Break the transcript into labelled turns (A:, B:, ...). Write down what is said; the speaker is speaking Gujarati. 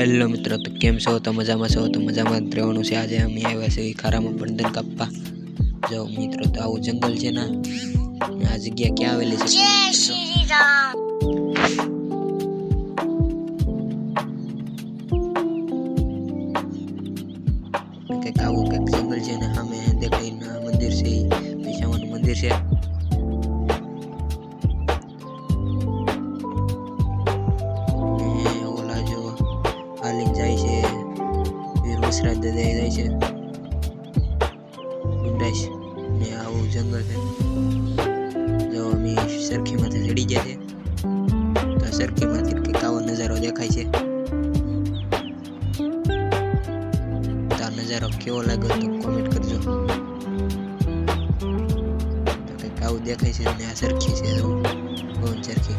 A: હેલો મિત્રો, તો કેમ છો? તો મજામાં છો? તો મજામાં જ રહેવાનું છે. આજે અમે આવ્યા છીએ ખારામાં બંધન કાપવા. જો મિત્રો, તો આવું જંગલ છે ને, આ જગ્યા ક્યાં આવેલી છે? જય શ્રી રામ. કંઈક આવું કંઈક જંગલ છે ને, સામે દેખાઈને મંદિર છે, પૈસાવાનું મંદિર છે. જાય છે વીર વસરાજ દાદા જાય છે ગુંડાઈશ ને આવું જંગલ છે. જો અમે સરખીમાંથી ચડી ગયા છે, તો સરખીમાંથી કંઈક આવો નજારો દેખાય છે. તો આ નજારો કેવો લાગ્યો તો કોમેન્ટ કરજો. તો કંઈક આવું દેખાય છે અને આ સરખી છે, બહુ સરખી.